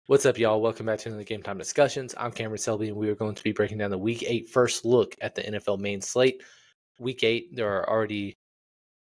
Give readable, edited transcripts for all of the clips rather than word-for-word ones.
What's up, y'all? Welcome back to another Game Time Discussions. I'm Cameron Selby, and we are going to be breaking down the Week 8 first look at the NFL main slate. Week 8,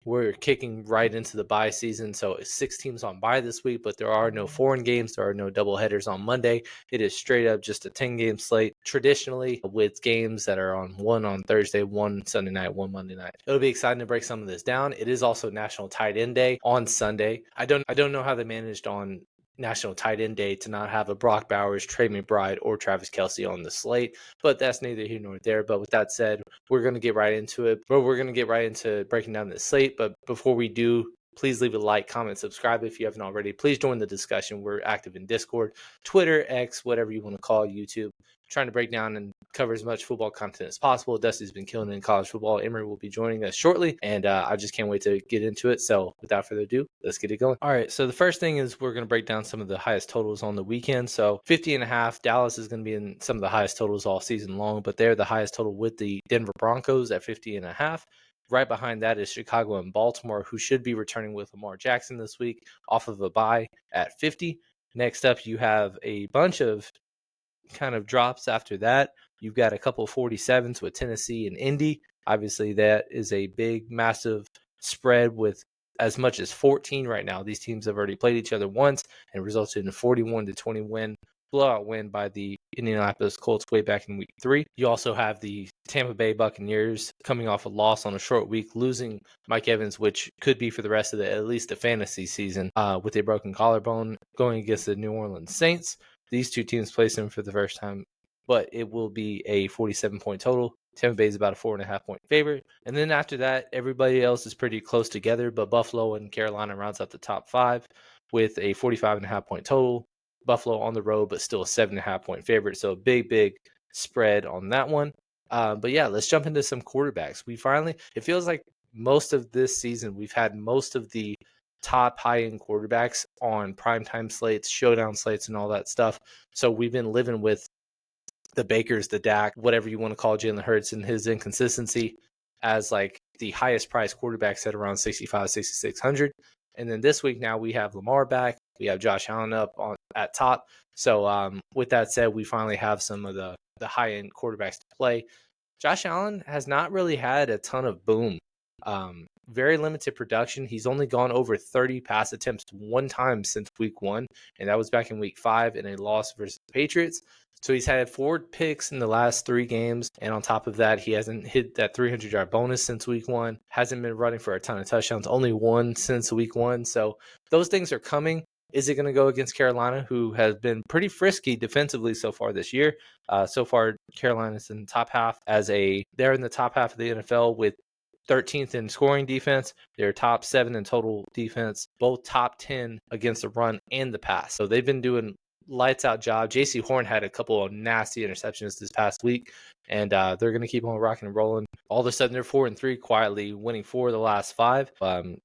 we're kicking right into the bye season, so 6 teams on bye this week, but there are no foreign games, there are no doubleheaders on Monday. It is straight up just a 10-game slate, traditionally with games that are one on Thursday, one Sunday night, one Monday night. It'll be exciting to break some of this down. It is also National Tight End Day on Sunday. I don't know how they managed on National Tight End Day to not have a Brock Bowers, Trey McBride, or Travis Kelce on the slate, but that's neither here nor there. But with that said, we're going to get right into it. But we're going to get right into breaking down the slate. But before we do, please leave a like, comment, subscribe if you haven't already. Please join the discussion. We're active in Discord, Twitter, X, whatever you want to call YouTube. Trying to break down and cover as much football content as possible. Dusty's been killing it in college football. Emery will be joining us shortly, and I just can't wait to get into it. So without further ado, let's get it going. All right, so the first thing is we're going to break down some of the highest totals on the weekend. So 50.5, Dallas is going to be in some of the highest totals all season long, but they're the highest total with the Denver Broncos at 50.5. Right behind that is Chicago and Baltimore, who should be returning with Lamar Jackson this week off of a bye at 50. Next up, you have a bunch of kind of drops after that. You've got a couple of 47s with Tennessee and Indy. Obviously, that is a big, massive spread with as much as 14 right now. These teams have already played each other once and resulted in a 41-20 blowout win by the Indianapolis Colts way back in week 3. You also have the Tampa Bay Buccaneers coming off a loss on a short week, losing Mike Evans, which could be for the rest of at least the fantasy season, with a broken collarbone, going against the New Orleans Saints. These two teams placed him for the first time, but it will be a 47-point total. Tampa Bay is about a 4.5-point favorite. And then after that, everybody else is pretty close together, but Buffalo and Carolina rounds out the top 5 with a 45.5-point total. Buffalo on the road, but still a 7.5-point favorite. So a big spread on that one. But yeah, let's jump into some quarterbacks. It feels like most of this season, we've had most of the top high-end quarterbacks on primetime slates, showdown slates, and all that stuff. So we've been living with the Bakers, the Dak, whatever you want to call Jalen Hurts and his inconsistency as like the highest priced quarterbacks at around 65, 6,600. And then this week now we have Lamar back. We have Josh Allen up at top. So with that said, we finally have some of the high-end quarterbacks to play. Josh Allen has not really had a ton of boom. Very limited production. He's only gone over 30 pass attempts one time since week 1, and that was back in week 5 in a loss versus the Patriots. So he's had 4 picks in the last 3 games, and on top of that, he hasn't hit that 300-yard bonus since week 1. Hasn't been running for a ton of touchdowns, only 1 since week 1. So those things are coming. Is it going to go against Carolina, who has been pretty frisky defensively so far this year? So far, Carolina's in the top half they're in the top half of the NFL with 13th in scoring defense. They're top 7 in total defense, both top 10 against the run and the pass. So they've been doing lights out job. JC Horn had a couple of nasty interceptions this past week, and they're going to keep on rocking and rolling. All of a sudden, they're 4-3, quietly winning 4 of the last 5.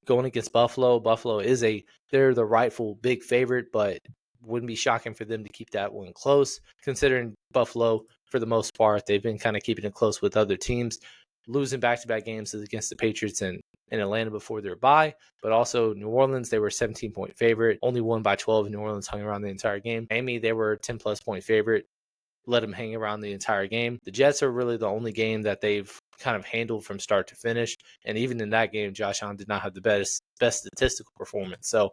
Going against Buffalo. They're the rightful big favorite, but wouldn't be shocking for them to keep that one close, considering Buffalo, for the most part, they've been kind of keeping it close with other teams, losing back-to-back games against the Patriots and Atlanta before their bye, but also New Orleans, they were a 17-point favorite, only won by 12. New Orleans hung around the entire game. Miami, they were a 10-plus point favorite, let them hang around the entire game. The Jets are really the only game that they've kind of handled from start to finish, and even in that game, Josh Allen did not have the best statistical performance. So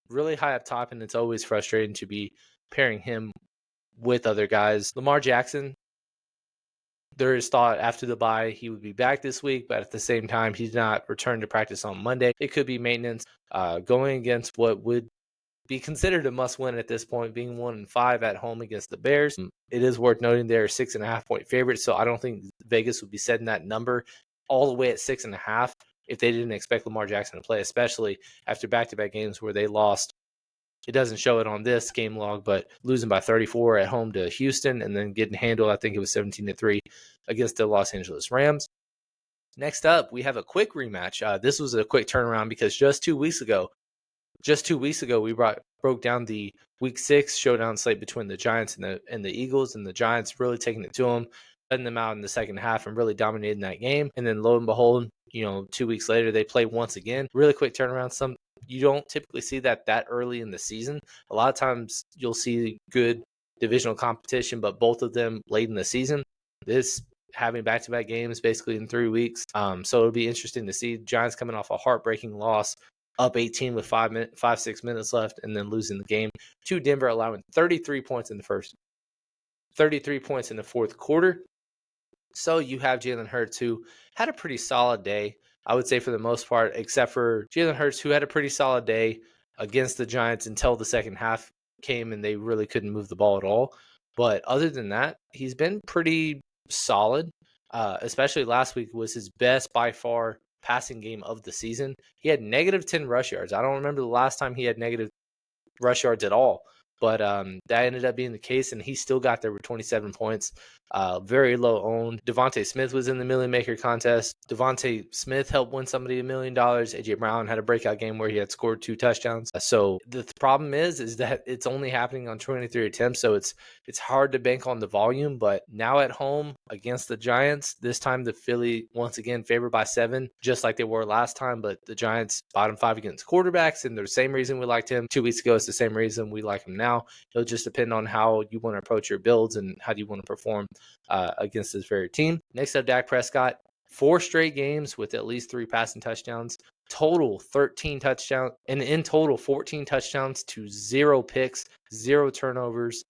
really high up top, and it's always frustrating to be pairing him with other guys. Lamar Jackson, there is thought after the bye he would be back this week, but at the same time, he's not returned to practice on Monday. It could be maintenance. Going against what would be considered a must-win at this point, being 1-5 at home against the Bears. It is worth noting they're a 6.5-point favorite, so I don't think Vegas would be setting that number all the way at 6.5 if they didn't expect Lamar Jackson to play, especially after back-to-back games where they lost. It doesn't show it on this game log, but losing by 34 at home to Houston and then getting handled, I think it was 17-3 against the Los Angeles Rams. Next up, we have a quick rematch. This was a quick turnaround because just 2 weeks ago, we broke down the Week 6 showdown slate between the Giants and the Eagles, and the Giants really taking it to them. shutting them out in the second half and really dominating that game. And then lo and behold, 2 weeks later, they play once again. Really quick turnaround. You don't typically see that early in the season. A lot of times you'll see good divisional competition, but both of them late in the season. This having back-to-back games basically in 3 weeks. So it'll be interesting to see. Giants coming off a heartbreaking loss, up 18 with 6 minutes left, and then losing the game to Denver, allowing 33 points in the fourth quarter. So you have Jalen Hurts, who had a pretty solid day, I would say, for the most part, except for Jalen Hurts, who had a pretty solid day against the Giants until the second half came and they really couldn't move the ball at all. But other than that, he's been pretty solid. Especially last week was his best by far passing game of the season. He had negative 10 rush yards. I don't remember the last time he had negative rush yards at all. But that ended up being the case, and he still got there with 27 points. Very low owned. Devontae Smith was in the Million Maker contest. Devontae Smith helped win somebody $1 million. A.J. Brown had a breakout game where he had scored 2 touchdowns. So the problem is that it's only happening on 23 attempts, so it's hard to bank on the volume. But now at home against the Giants, this time the Philly, once again, favored by 7, just like they were last time. But the Giants, bottom 5 against quarterbacks, and the same reason we liked him 2 weeks ago is the same reason we like him now. It'll just depend on how you want to approach your builds and how do you want to perform against this very team. Next up, Dak Prescott. 4 straight games with at least 3 passing touchdowns. Total 13 touchdowns, and in total 14 touchdowns to 0 picks, 0 turnovers.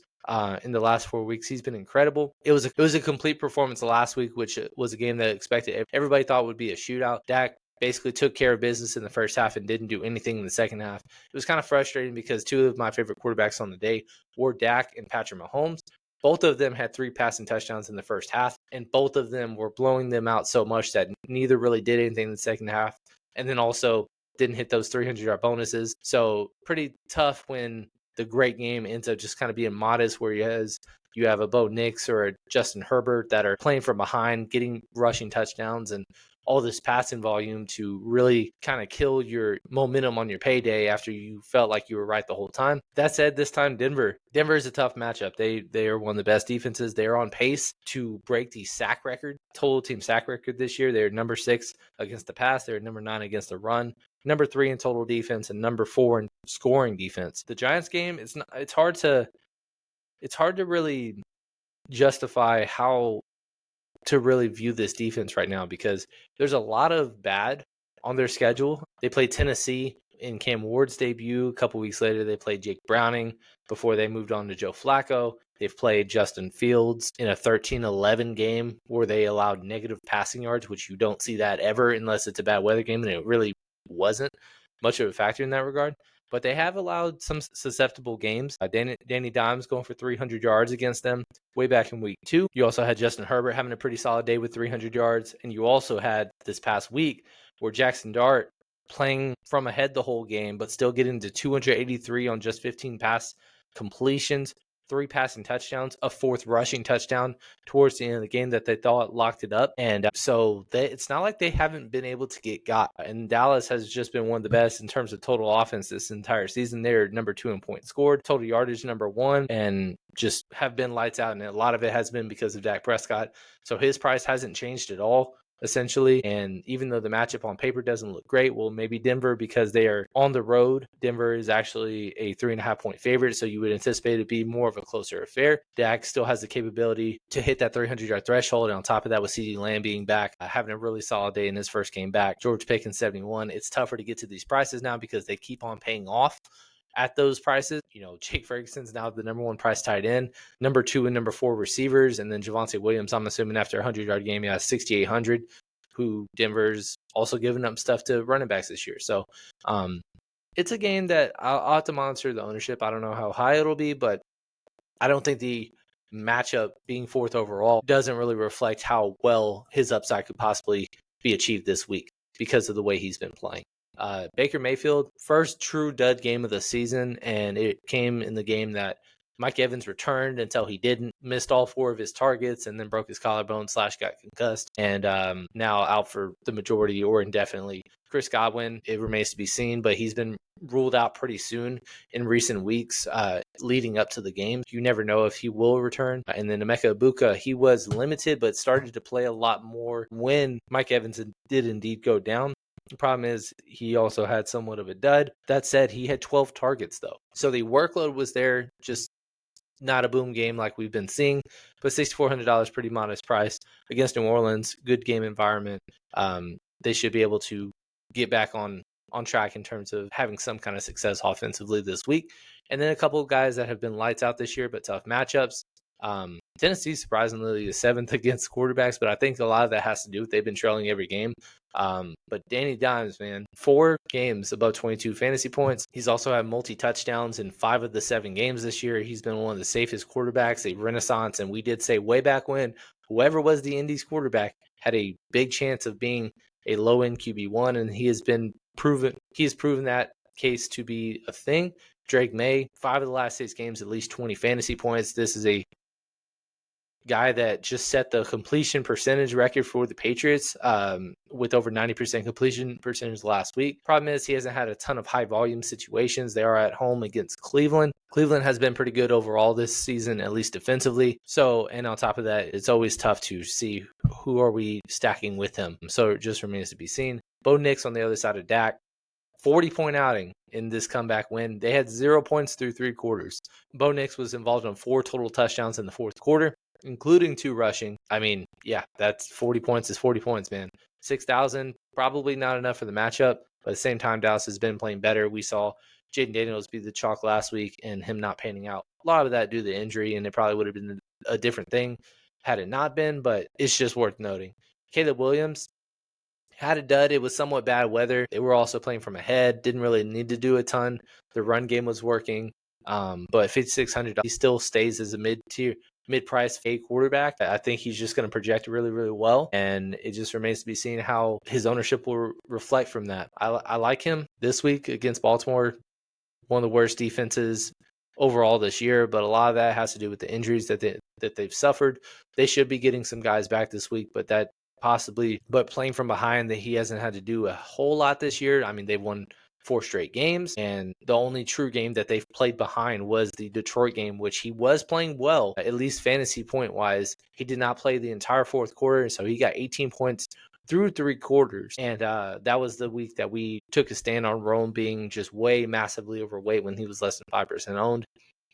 In the last 4 weeks, he's been incredible. It was a complete performance last week, which was a game that everybody thought would be a shootout. Dak basically took care of business in the first half and didn't do anything in the second half. It was kind of frustrating because 2 of my favorite quarterbacks on the day were Dak and Patrick Mahomes. Both of them had 3 passing touchdowns in the first half, and both of them were blowing them out so much that neither really did anything in the second half, and then also didn't hit those 300-yard bonuses. So pretty tough when the great game ends up just kind of being modest, where you have a Bo Nix or a Justin Herbert that are playing from behind, getting rushing touchdowns and all this passing volume to really kind of kill your momentum on your payday after you felt like you were right the whole time. That said, this time Denver is a tough matchup. They are one of the best defenses. They are on pace to break the sack record, total team sack record this year. They're number 6 against the pass. They're number 9 against the run. Number 3 in total defense and number 4 in scoring defense. The Giants game, it's hard to really justify how to really view this defense right now, because there's a lot of bad on their schedule. They play Tennessee in Cam Ward's debut. A couple weeks later, they played Jake Browning before they moved on to Joe Flacco. They've played Justin Fields in a 13-11 game where they allowed negative passing yards, which you don't see that ever unless it's a bad weather game, and it really wasn't much of a factor in that regard. But they have allowed some susceptible games. Danny Dimes going for 300 yards against them way back in week 2. You also had Justin Herbert having a pretty solid day with 300 yards. And you also had this past week where Jackson Dart playing from ahead the whole game, but still getting to 283 on just 15 pass completions, 3 passing touchdowns, a 4th rushing touchdown towards the end of the game that they thought locked it up. And so it's not like they haven't been able to get got. And Dallas has just been one of the best in terms of total offense this entire season. They're number 2 in points scored, total yardage number 1, and just have been lights out. And a lot of it has been because of Dak Prescott. So his price hasn't changed at all, essentially. And even though the matchup on paper doesn't look great, well, maybe Denver, because they are on the road, Denver is actually a 3.5 point favorite, so you would anticipate it to be more of a closer affair. Dak still has the capability to hit that 300-yard threshold, and on top of that, with CeeDee Lamb being back, having a really solid day in his first game back, George Pickens 71. It's tougher to get to these prices now because they keep on paying off at those prices. Jake Ferguson's now the number 1 price tight end, number 2 and number 4 receivers, and then Javonte Williams, I'm assuming after a 100-yard game, he has 6,800, who Denver's also giving up stuff to running backs this year. So it's a game that I'll have to monitor the ownership. I don't know how high it'll be, but I don't think the matchup being 4th overall doesn't really reflect how well his upside could possibly be achieved this week because of the way he's been playing. Baker Mayfield, first true dud game of the season, and it came in the game that Mike Evans returned until he didn't, missed all 4 of his targets, and then broke his collarbone / got concussed, and now out for the majority or indefinitely. Chris Godwin, it remains to be seen, but he's been ruled out pretty soon in recent weeks leading up to the game. You never know if he will return. And then Emeka Egbuka, he was limited, but started to play a lot more when Mike Evans did indeed go down. The problem is he also had somewhat of a dud. That said, he had 12 targets, though. So the workload was there, just not a boom game like we've been seeing, but $6,400, pretty modest price against New Orleans. Good game environment. They should be able to get back on track in terms of having some kind of success offensively this week. And then a couple of guys that have been lights out this year, but tough matchups. Tennessee surprisingly is 7th against quarterbacks, but I think a lot of that has to do with they've been trailing every game. But Danny Dimes, man, 4 games above 22 fantasy points. He's also had multi-touchdowns in 5 of the 7 games this year. He's been one of the safest quarterbacks, a renaissance. And we did say way back when, whoever was the Indies quarterback had a big chance of being a low-end QB1, and he has proven that case to be a thing. Drake May, 5 of the last 6 games, at least 20 fantasy points. This is a guy that just set the completion percentage record for the Patriots with over 90% completion percentage last week. Problem is he hasn't had a ton of high volume situations. They are at home against Cleveland. Cleveland has been pretty good overall this season, at least defensively. So, and on top of that, it's always tough to see who are we stacking with him. So it just remains to be seen. Bo Nix on the other side of Dak. 40-point outing in this comeback win. They had 0 points through 3 quarters. Bo Nix was involved in 4 total touchdowns in the 4th quarter, including 2 rushing. I mean, yeah, that's 40 points is 40 points, man. 6,000, probably not enough for the matchup, but at the same time, Dallas has been playing better. We saw Jaden Daniels be the chalk last week and him not panning out. A lot of that due to the injury, and it probably would have been a different thing had it not been, but it's just worth noting. Caleb Williams had a dud. It was somewhat bad weather. They were also playing from ahead. Didn't really need to do a ton. The run game was working. But $5,600, he still stays as a mid-price fake quarterback. I think he's just going to project really, really well. And it just remains to be seen how his ownership will reflect from that. I like him this week against Baltimore. One of the worst defenses overall this year, but a lot of that has to do with the injuries that they've suffered. They should be getting some guys back this week, but playing from behind, that he hasn't had to do a whole lot this year. I mean, they've won 4 straight games, and the only true game that they've played behind was the Detroit game, which he was playing well, at least fantasy point wise. He did not play the entire 4th quarter, so he got 18 points through 3 quarters. And that was the week that we took a stand on Rome being just way massively overweight when he was less than 5% owned.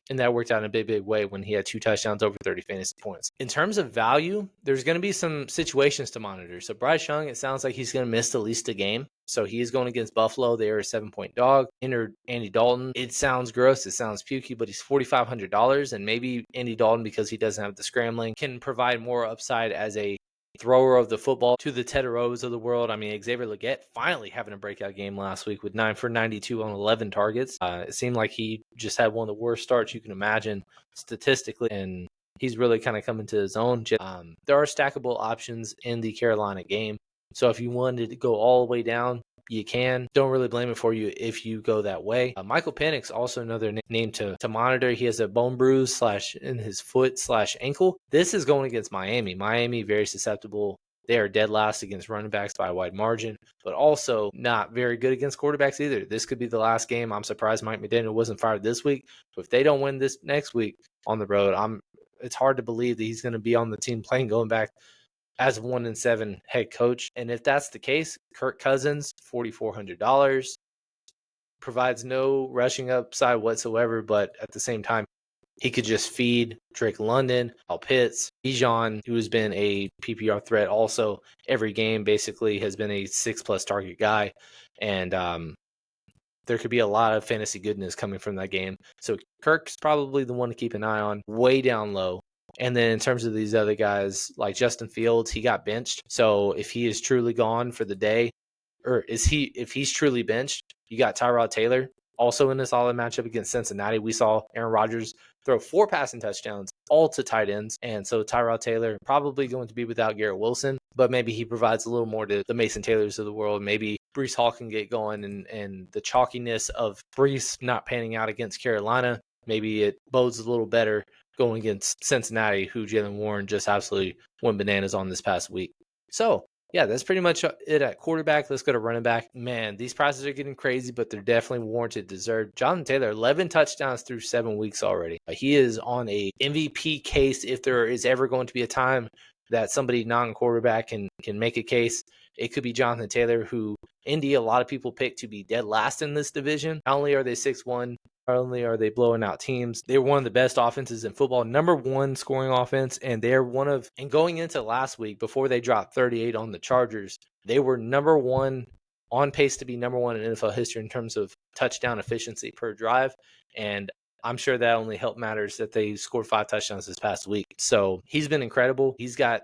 And that worked out in a big, big way when he had 2 touchdowns over 30 fantasy points. In terms of value, there's going to be some situations to monitor. So Bryce Young, it sounds like he's going to miss at least a game. So he is going against Buffalo. They are a 7-point dog. Entered Andy Dalton. It sounds gross. It sounds pukey, but he's $4,500. And maybe Andy Dalton, because he doesn't have the scrambling, can provide more upside as a thrower of the football to the Tedderos of the world. I mean, Xavier Legette finally having a breakout game last week with 9 for 92 on 11 targets. It seemed like he just had one of the worst starts you can imagine statistically, and he's really kind of coming to his own. There are stackable options in the Carolina game. So if you wanted to go all the way down, you can. Don't really blame it for you if you go that way. Michael Penix, also another name to monitor. He has a bone bruise in his foot / ankle. This is going against Miami. Miami, very susceptible. They are dead last against running backs by a wide margin, but also not very good against quarterbacks either. This could be the last game. I'm surprised Mike McDaniel wasn't fired this week. But if they don't win this next week on the road, it's hard to believe that he's going to be on the team playing going back as a 1-7 head coach. And if that's the case, Kirk Cousins, $4,400, provides no rushing upside whatsoever, but at the same time, he could just feed Drake London, Al Pitts, Bijan, who has been a PPR threat also every game, basically has been a 6+ target guy. And there could be a lot of fantasy goodness coming from that game. So Kirk's probably the one to keep an eye on, way down low. And then in terms of these other guys, like Justin Fields, he got benched. So if he is truly gone for the day, if he's truly benched, you got Tyrod Taylor also in a solid matchup against Cincinnati. We saw Aaron Rodgers throw 4 passing touchdowns, all to tight ends. And so Tyrod Taylor probably going to be without Garrett Wilson, but maybe he provides a little more to the Mason Taylors of the world. Maybe Breece Hall can get going, and the chalkiness of Breece not panning out against Carolina maybe it bodes a little better going against Cincinnati, who Jalen Warren just absolutely went bananas on this past week. So, yeah, that's pretty much it at quarterback. Let's go to running back. Man, these prices are getting crazy, but they're definitely warranted, deserved. Jonathan Taylor, 11 touchdowns through 7 weeks already. He is on a MVP case. If there is ever going to be a time that somebody non-quarterback can make a case, it could be Jonathan Taylor, who Indy, a lot of people pick to be dead last in this division. Not only are they 6-1, not only are they blowing out teams, they're one of the best offenses in football, number one scoring offense, and they're and going into last week, before they dropped 38 on the Chargers, they were number one, on pace to be number one in NFL history in terms of touchdown efficiency per drive, and I'm sure that only helped matters that they scored 5 touchdowns this past week. So he's been incredible. He's got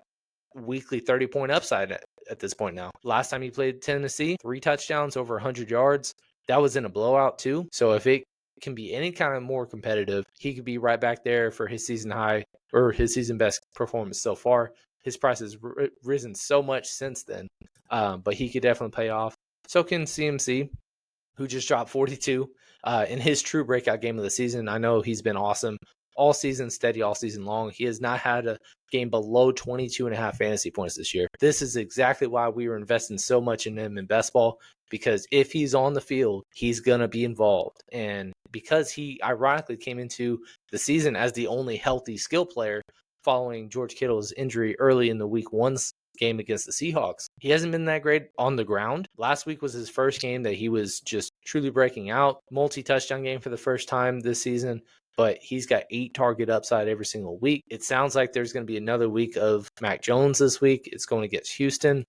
weekly 30-point upside at this point now. Last time he played Tennessee, 3 touchdowns, over 100 yards. That was in a blowout too. So if it can be any kind of more competitive, he could be right back there for his season high or his season best performance so far. His price has risen so much since then, but he could definitely pay off. So can CMC, who just dropped 42 in his true breakout game of the season. I know he's been awesome all season, steady all season long. He has not had a game below 22.5 fantasy points this year. This is exactly why we were investing so much in him in best ball, because if he's on the field, he's going to be involved. And because he ironically came into the season as the only healthy skill player following George Kittle's injury early in the week 1 game against the Seahawks, he hasn't been that great on the ground. Last week was his first game that he was just truly breaking out. Multi-touchdown game for the first time this season, but he's got 8 target upside every single week. It sounds like there's going to be another week of Mac Jones this week. It's going against Houston.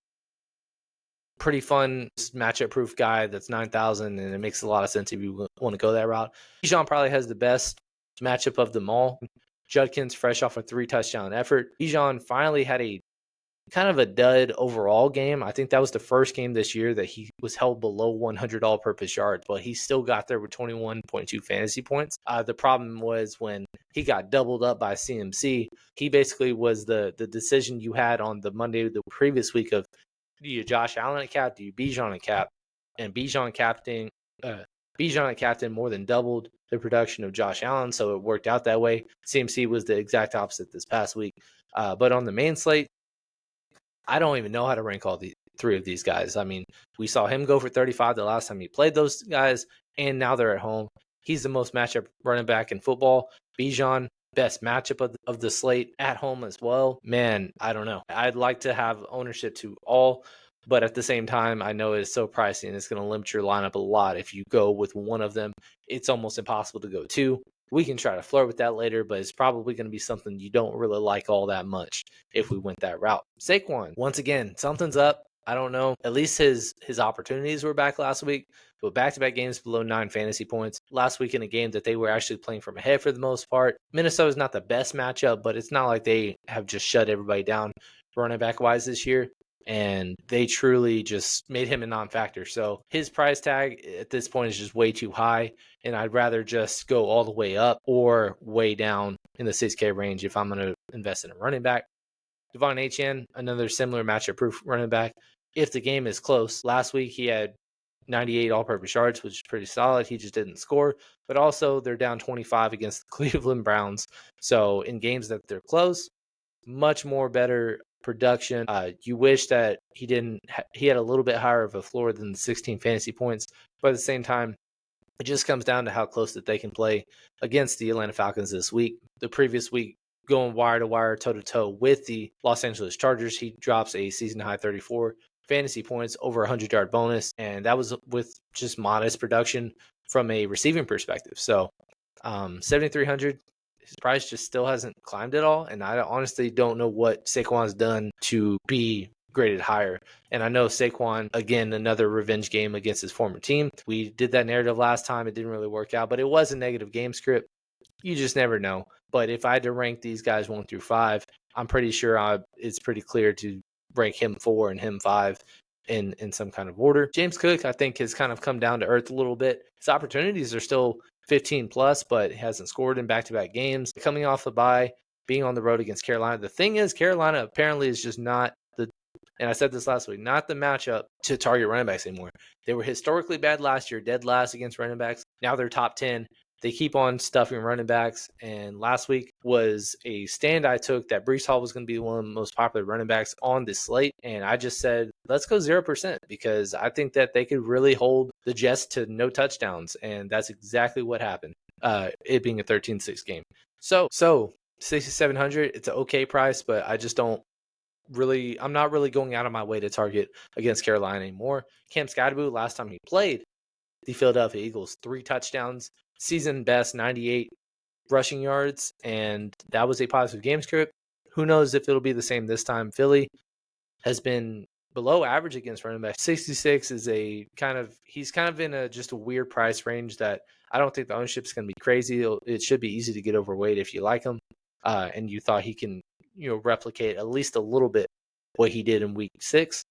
Pretty fun matchup proof guy that's 9,000, and it makes a lot of sense if you want to go that route. Bijan probably has the best matchup of them all. Judkins fresh off a 3 touchdown effort. Bijan finally had a kind of a dud overall game. I think that was the first game this year that he was held below 100 all-purpose yards, but he still got there with 21.2 fantasy points. The problem was when he got doubled up by CMC, he basically was the decision you had on the Monday the previous week of, do you Josh Allen at cap, do you Bijan at cap? And Bijan at captain more than doubled the production of Josh Allen, so it worked out that way. CMC was the exact opposite this past week. But on the main slate, I don't even know how to rank all the 3 of these guys. I mean, we saw him go for 35 the last time he played those guys, and now they're at home. He's the most matchup running back in football. Bijan, best matchup of the slate at home as well. Man, I don't know. I'd like to have ownership to all, but at the same time, I know it's so pricey and it's going to limit your lineup a lot. If you go with one of them, it's almost impossible to go 2. We can try to flirt with that later, but it's probably going to be something you don't really like all that much if we went that route. Saquon, once again, something's up. I don't know. At least his opportunities were back last week, but back-to-back games below 9 fantasy points. Last week in a game that they were actually playing from ahead for the most part. Minnesota's not the best matchup, but it's not like they have just shut everybody down running back-wise this year. And they truly just made him a non-factor. So his price tag at this point is just way too high, and I'd rather just go all the way up or way down in the 6K range if I'm going to invest in a running back. Devon Achane, another similar matchup-proof running back. If the game is close, last week he had 98 all-purpose yards, which is pretty solid. He just didn't score, but also they're down 25 against the Cleveland Browns. So in games that they're close, much more better production. You wish that he had a little bit higher of a floor than the 16 fantasy points, but at the same time, it just comes down to how close that they can play against the Atlanta Falcons this week. The previous week, going wire to wire, toe to toe with the Los Angeles Chargers, he drops a season high 34 fantasy points, over 100-yard bonus, and that was with just modest production from a receiving perspective. So 7,300. His price just still hasn't climbed at all, and I honestly don't know what Saquon's done to be graded higher. And I know Saquon, again, another revenge game against his former team. We did that narrative last time. It didn't really work out, but it was a negative game script. You just never know. But if I had to rank these guys 1 through 5, I'm pretty sure it's pretty clear to rank him 4 and him 5 in some kind of order. James Cook, I think, has kind of come down to earth a little bit. His opportunities are still 15 plus, but hasn't scored in back-to-back games. Coming off the bye, being on the road against Carolina. The thing is, Carolina apparently is just not and I said this last week, not the matchup to target running backs anymore. They were historically bad last year, dead last against running backs. Now they're top 10. They keep on stuffing running backs, and last week was a stand I took that Breece Hall was going to be one of the most popular running backs on this slate, and I just said, let's go 0% because I think that they could really hold the Jets to no touchdowns, and that's exactly what happened, it being a 13-6 game. So 6,700, it's an okay price, but I just don't really, I'm not really going out of my way to target against Carolina anymore. Cam Skadaboo, last time he played the Philadelphia Eagles, 3 touchdowns, season best 98 rushing yards, and that was a positive game script. Who knows if it'll be the same this time? Philly has been below average against running back. 66 is he's kind of in just a weird price range that I don't think the ownership is going to be crazy. It should be easy to get overweight if you like him, and you thought he can replicate at least a little bit what he did in week 6.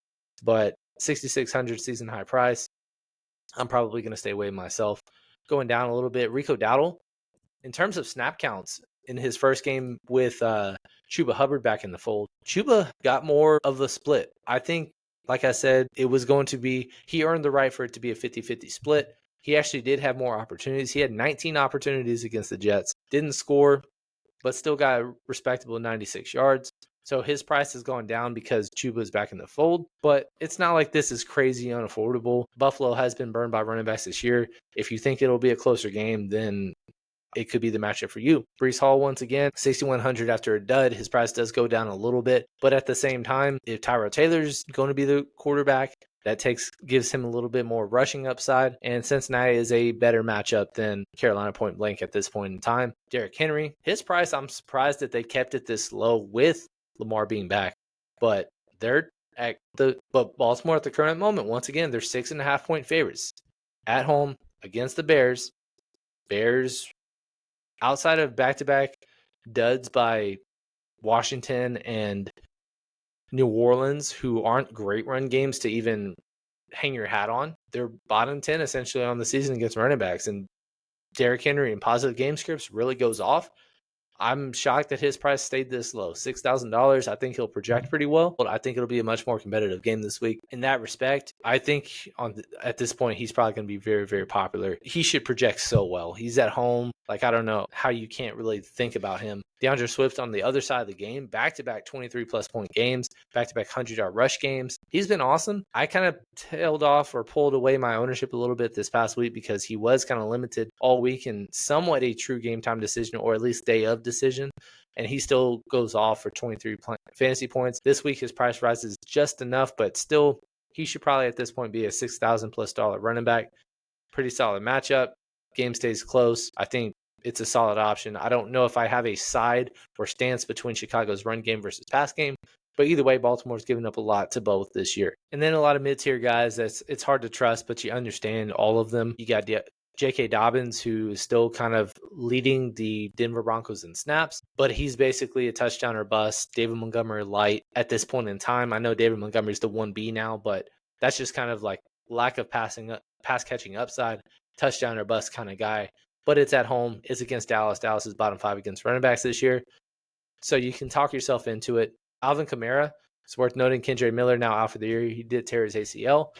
But 6,600 season high price, I'm probably going to stay away myself. Going down a little bit, Rico Dowdle, in terms of snap counts in his first game with Chuba Hubbard back in the fold, Chuba got more of a split. I think, like I said, it was going to be, he earned the right for it to be a 50-50 split. He actually did have more opportunities. He had 19 opportunities against the Jets. Didn't score, but still got a respectable 96 yards. So his price has gone down because Chuba is back in the fold, but it's not like this is crazy unaffordable. Buffalo has been burned by running backs this year. If you think it'll be a closer game, then it could be the matchup for you. Breece Hall, once again, 6,100 after a dud. His price does go down a little bit, but at the same time, if Tyrod Taylor's going to be the quarterback, that gives him a little bit more rushing upside, and Cincinnati is a better matchup than Carolina point blank at this point in time. Derrick Henry, his price, I'm surprised that they kept it this low with Lamar being back, but Baltimore at the current moment, once again, they're 6.5 point favorites at home against the Bears. Bears, outside of back-to-back duds by Washington and New Orleans, who aren't great run games to even hang your hat on, they're bottom 10 essentially on the season against running backs. And Derrick Henry in positive game scripts really goes off. I'm shocked that his price stayed this low, $6,000. I think he'll project pretty well, but I think it'll be a much more competitive game this week. In that respect, I think at this point, he's probably going to be very, very popular. He should project so well. He's at home. Like, I don't know how you can't really think about him. DeAndre Swift on the other side of the game, back-to-back 23-plus point games, back-to-back 100-yard rush games. He's been awesome. I kind of tailed off or pulled away my ownership a little bit this past week because he was kind of limited all week and somewhat a true game-time decision, or at least day of decision, and he still goes off for 23 fantasy points. This week, his price rises just enough, but still, he should probably at this point be a $6,000+ running back. Pretty solid matchup. Game stays close. I think it's a solid option. I don't know if I have a side or stance between Chicago's run game versus pass game, but either way, Baltimore's given up a lot to both this year. And then a lot of mid-tier guys it's hard to trust, but you understand all of them. You got J.K. Dobbins, who is still kind of leading the Denver Broncos in snaps, but he's basically a touchdown or bust. David Montgomery light at this point in time. I know David Montgomery's the 1B now, but that's just kind of like lack of pass catching upside, touchdown or bust kind of guy. But it's at home. It's against Dallas. Dallas is bottom 5 against running backs this year. So you can talk yourself into it. Alvin Kamara, it's worth noting, Kendre Miller now out for the year. He did tear his ACL.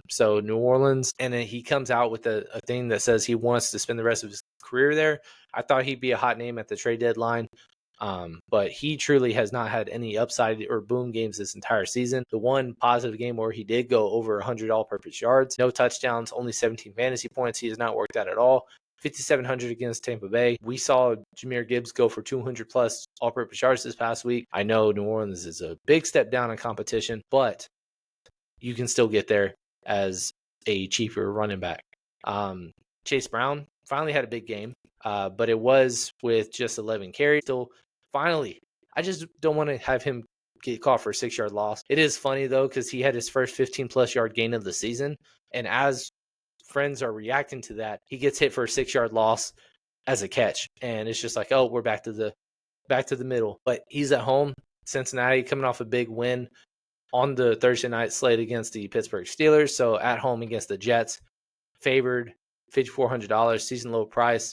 So New Orleans, and then he comes out with a thing that says he wants to spend the rest of his career there. I thought he'd be a hot name at the trade deadline. But he truly has not had any upside or boom games this entire season. The one positive game where he did go over 100 all-purpose yards, no touchdowns, only 17 fantasy points. He has not worked out at all. 5,700 against Tampa Bay. We saw Jahmyr Gibbs go for 200+ all-purpose yards this past week. I know New Orleans is a big step down in competition, but you can still get there as a cheaper running back. Chase Brown finally had a big game, but it was with just 11 carries. Still, finally, I just don't want to have him get caught for a 6-yard loss. It is funny, though, because he had his first 15+ yard gain of the season, and as friends are reacting to that, he gets hit for a 6-yard loss as a catch, and it's just like, oh, we're back to the middle. But he's at home. Cincinnati coming off a big win on the Thursday night slate against the Pittsburgh Steelers. So at home against the Jets, favored, $5,400, season low price.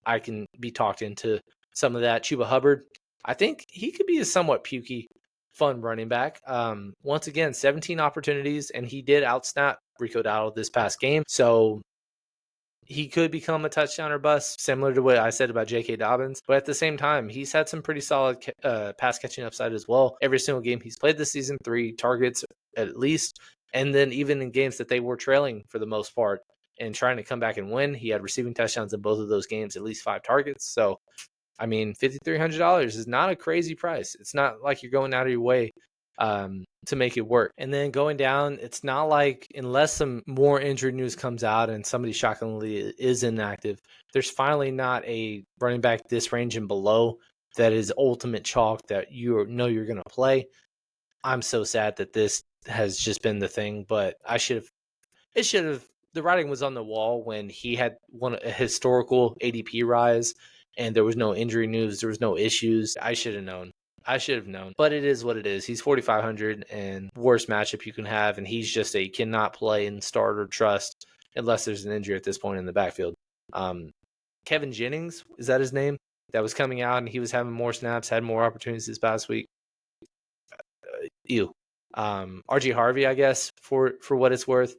I can be talked into some of that. Chuba Hubbard, I think he could be a somewhat pukey, fun running back. Once again, 17 opportunities, and he did outsnap Rico Dowdle this past game. So he could become a touchdown or bust, similar to what I said about J.K. Dobbins. But at the same time, he's had some pretty solid pass catching upside as well. Every single game he's played this season, 3 targets at least. And then even in games that they were trailing for the most part and trying to come back and win, he had receiving touchdowns in both of those games, at least 5 targets. So, I mean, $5,300 is not a crazy price. It's not like you're going out of your way to make it work. And then going down, it's not like, unless some more injury news comes out and somebody shockingly is inactive, there's finally not a running back this range and below that is ultimate chalk that you know you're going to play. I'm so sad that this has just been the thing, but the writing was on the wall when he had a historical ADP rise and there was no injury news, there was no issues. I should have known. But it is what it is. He's 4,500 and worst matchup you can have, and he's just a cannot play and start or trust unless there's an injury at this point in the backfield. Kevin Jennings, is that his name? That was coming out, and he was having more snaps, had more opportunities this past week. RG Harvey, I guess, for what it's worth.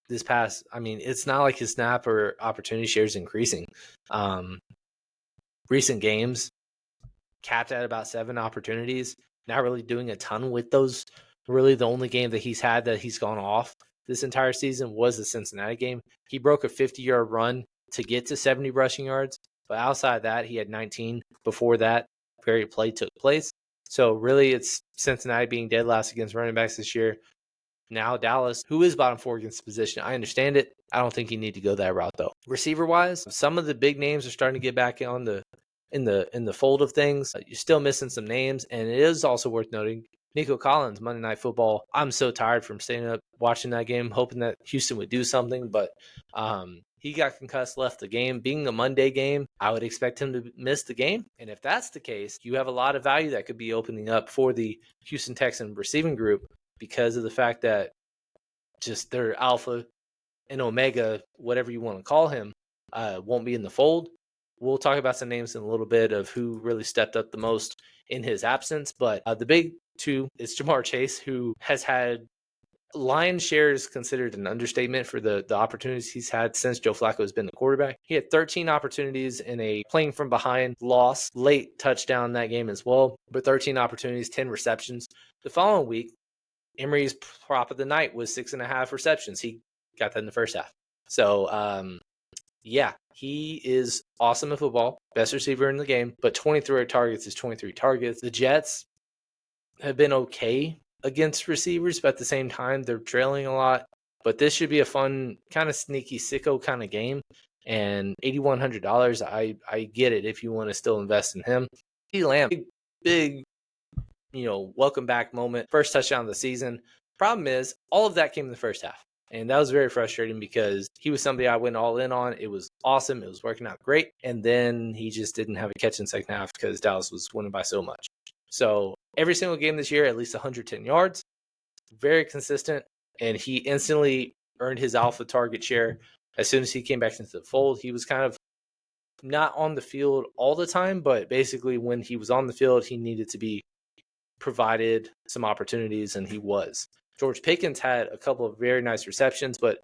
This past, I mean, it's not like his snap or opportunity share is increasing. Recent games, capped at about 7 opportunities, not really doing a ton with those. Really, the only game that he's had that he's gone off this entire season was the Cincinnati game. He broke a 50-yard run to get to 70 rushing yards, but outside of that, he had 19 before that very play took place. So really, it's Cincinnati being dead last against running backs this year. Now Dallas, who is bottom 4 against the position. I understand it. I don't think you need to go that route though. Receiver-wise, some of the big names are starting to get back on in the fold of things. You're still missing some names, and it is also worth noting Nico Collins, Monday Night Football. I'm so tired from staying up watching that game, hoping that Houston would do something, but he got concussed, left the game. Being a Monday game, I would expect him to miss the game. And if that's the case, you have a lot of value that could be opening up for the Houston Texans receiving group because of the fact that just their alpha and omega, whatever you want to call him, won't be in the fold. We'll talk about some names in a little bit of who really stepped up the most in his absence. But the big 2 is Jamar Chase, who has had lion's share is considered an understatement for the opportunities he's had since Joe Flacco has been the quarterback. He had 13 opportunities in a playing from behind loss, late touchdown that game as well, but 13 opportunities, 10 receptions. The following week, Emery's prop of the night was 6.5 receptions. He got that in the first half. So, yeah, he is awesome at football, best receiver in the game, but 23 targets is 23 targets. The Jets have been okay against receivers, but at the same time, they're trailing a lot. But this should be a fun, kind of sneaky, sicko kind of game. And $8,100, I get it if you want to still invest in him. CeeDee Lamb, big, welcome back moment. First touchdown of the season. Problem is, all of that came in the first half. And that was very frustrating because he was somebody I went all in on. It was awesome. It was working out great. And then he just didn't have a catch in the second half because Dallas was winning by so much. So every single game this year, at least 110 yards, very consistent. And he instantly earned his alpha target share. As soon as he came back into the fold, he was kind of not on the field all the time, but basically when he was on the field, he needed to be provided some opportunities, and he was. George Pickens had a couple of very nice receptions, but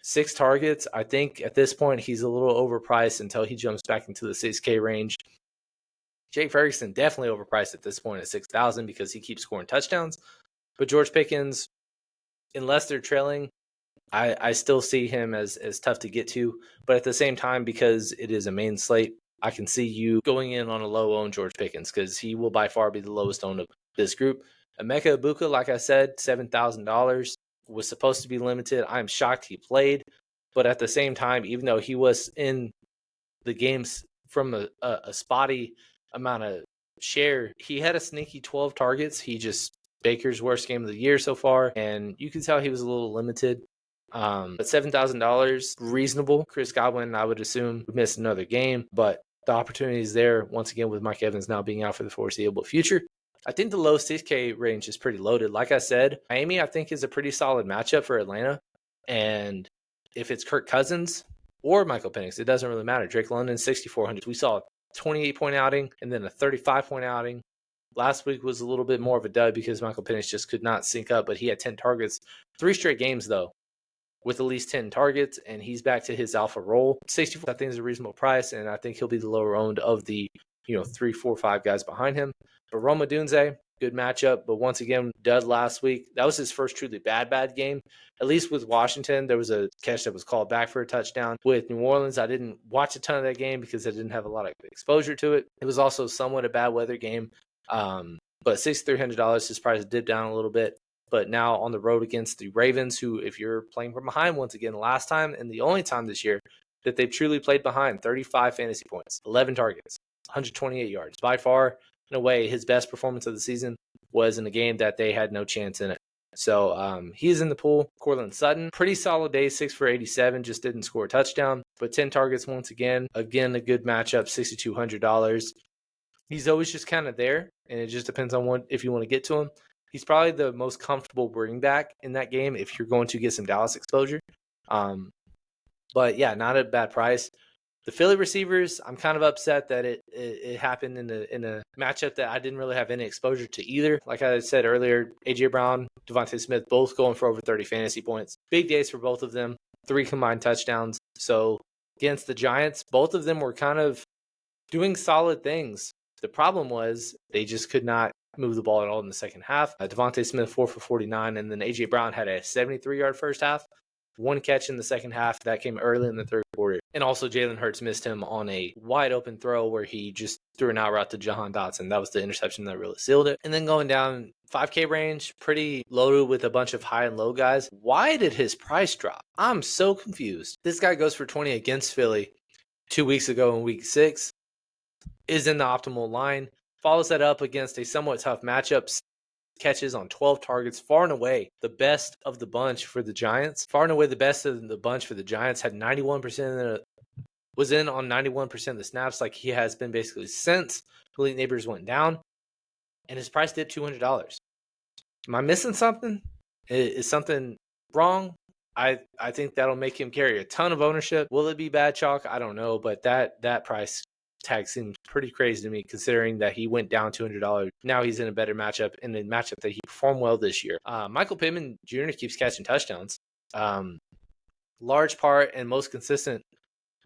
6 targets. I think at this point he's a little overpriced until he jumps back into the 6K range. Jake Ferguson definitely overpriced at this point at 6,000 because he keeps scoring touchdowns. But George Pickens, unless they're trailing, I still see him as tough to get to. But at the same time, because it is a main slate, I can see you going in on a low-owned George Pickens because he will by far be the lowest owned of this group. Emeka Egbuka, like I said, $7,000, was supposed to be limited. I'm shocked he played. But at the same time, even though he was in the games from a spotty amount of share, he had a sneaky 12 targets. He just Baker's worst game of the year so far, and you can tell he was a little limited. But $7,000, reasonable. Chris Godwin, I would assume, would miss another game, but the opportunity is there once again with Mike Evans now being out for the foreseeable future. I think the low 6K range is pretty loaded. Like I said, Miami, I think, is a pretty solid matchup for Atlanta. And if it's Kirk Cousins or Michael Penix, it doesn't really matter. Drake London, 6,400. We saw a 28-point outing and then a 35-point outing. Last week was a little bit more of a dud because Michael Penix just could not sync up, but he had 10 targets. 3 straight games, though, with at least 10 targets, and he's back to his alpha role. 64, I think, is a reasonable price, and I think he'll be the lower owned of the 3, 4, 5 guys behind him. But Rome Odunze, good matchup, but once again, dud last week. That was his first truly bad game. At least with Washington, there was a catch that was called back for a touchdown. With New Orleans, I didn't watch a ton of that game because I didn't have a lot of exposure to it. It was also somewhat a bad weather game, but $6,300, his price dipped down a little bit. But now on the road against the Ravens, who, if you're playing from behind once again, last time and the only time this year that they've truly played behind, 35 fantasy points, 11 targets, 128 yards. By far, in a way, his best performance of the season was in a game that they had no chance in it. So he's in the pool. Courtland Sutton, pretty solid day, 6 for 87, just didn't score a touchdown, but 10 targets once again. Again, a good matchup, $6,200. He's always just kind of there, and it just depends on if you want to get to him. He's probably the most comfortable bring back in that game if you're going to get some Dallas exposure. But yeah, not a bad price. The Philly receivers, I'm kind of upset that it happened in a matchup that I didn't really have any exposure to either. Like I said earlier, A.J. Brown, Devontae Smith, both going for over 30 fantasy points. Big days for both of them, 3 combined touchdowns. So against the Giants, both of them were kind of doing solid things. The problem was they just could not move the ball at all in the second half. Devontae Smith, 4 for 49, and then A.J. Brown had a 73-yard first half. 1 catch in the second half. That came early in the third quarter. And also Jalen Hurts missed him on a wide open throw where he just threw an out route to Jahan Dotson. That was the interception that really sealed it. And then going down 5K range, pretty loaded with a bunch of high and low guys. Why did his price drop? I'm so confused. This guy goes for 20 against Philly 2 weeks ago in week 6. Is in the optimal line. Follows that up against a somewhat tough matchup. Catches on 12 targets, far and away the best of the bunch for the Giants. Far and away the best of the bunch for the Giants. Had 91% was in on 91% of the snaps, like he has been basically since Elite Neighbors went down, and his price dipped $200. Am I missing something? Is something wrong? I think that'll make him carry a ton of ownership. Will it be bad chalk? I don't know, but that price tag seems pretty crazy to me, considering that he went down $200. Now he's in a better matchup, in a matchup that he performed well this year. Michael Pittman Jr. keeps catching touchdowns. Large part and most consistent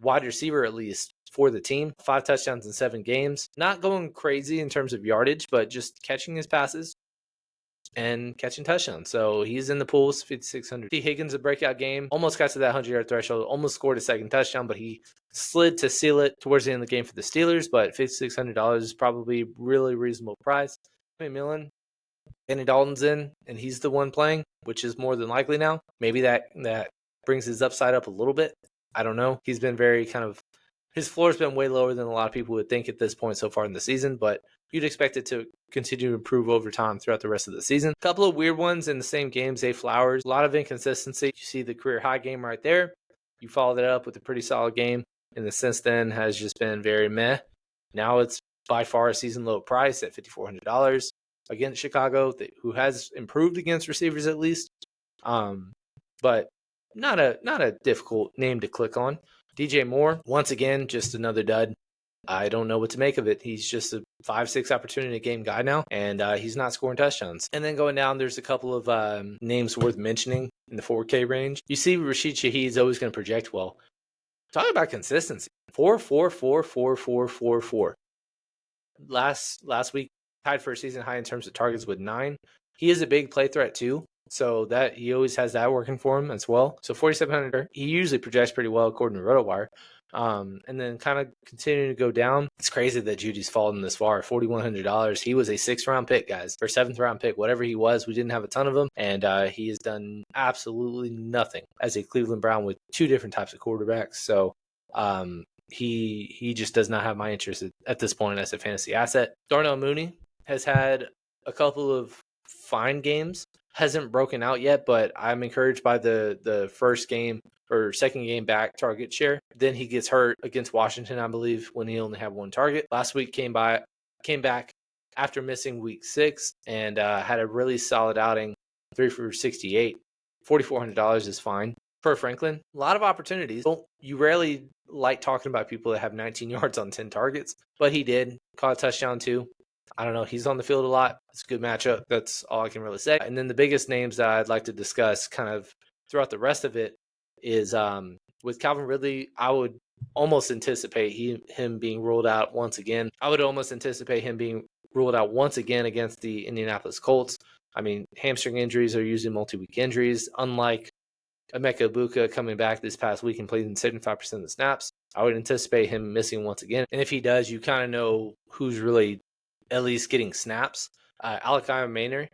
wide receiver, at least for the team. 5 touchdowns in 7 games. Not going crazy in terms of yardage, but just catching his passes and catching touchdowns. So he's in the pools, 5,600. T. Higgins, a breakout game. Almost got to that 100-yard threshold. Almost scored a second touchdown, but he slid to seal it towards the end of the game for the Steelers. But $5,600 is probably really reasonable price. Millen, Andy Dalton's in, and he's the one playing, which is more than likely now. Maybe that brings his upside up a little bit. I don't know. He's been very his floor's been way lower than a lot of people would think at this point so far in the season, but you'd expect it to continue to improve over time throughout the rest of the season. A couple of weird ones in the same game. Zay Flowers, a lot of inconsistency. You see the career high game right there. You follow that up with a pretty solid game, and the since then has just been very meh. Now it's by far a season low price at $5,400 against Chicago, who has improved against receivers at least, but not a difficult name to click on. DJ Moore, once again, just another dud. I don't know what to make of it. He's just a 5-6 opportunity game guy now, and he's not scoring touchdowns. And then going down, there's a couple of names worth mentioning in the 4K range. You see Rashid Shaheed is always going to project well. Talk about consistency. 4, 4, 4, 4, 4, 4, 4. Last week, tied for a season high in terms of targets with 9. He is a big play threat too. So that he always has that working for him as well. So 4,700, he usually projects pretty well according to RotoWire. And then kind of continuing to go down. It's crazy that Judy's fallen this far. $4,100. He was a 6th-round pick, guys, or 7th-round pick, whatever he was. We didn't have a ton of him, and he has done absolutely nothing as a Cleveland Brown with 2 different types of quarterbacks. So he just does not have my interest at this point as a fantasy asset. Darnell Mooney has had a couple of fine games. Hasn't broken out yet, but I'm encouraged by the first game or second game back target share. Then he gets hurt against Washington, I believe, when he only had 1 target. Last week came back after missing week 6 and had a really solid outing, 3 for 68. $4,400 is fine. Per Franklin, a lot of opportunities. You rarely like talking about people that have 19 yards on 10 targets, but he did. Caught a touchdown too. I don't know. He's on the field a lot. It's a good matchup. That's all I can really say. And then the biggest names that I'd like to discuss kind of throughout the rest of it is with Calvin Ridley, I would almost anticipate him being ruled out once again. I would almost anticipate him being ruled out once again against the Indianapolis Colts. I mean, hamstring injuries are usually multi-week injuries. Unlike Emeka Ibuka coming back this past week and playing 75% of the snaps, I would anticipate him missing once again. And if he does, you kind of know who's really at least getting snaps. Alakai Maynard,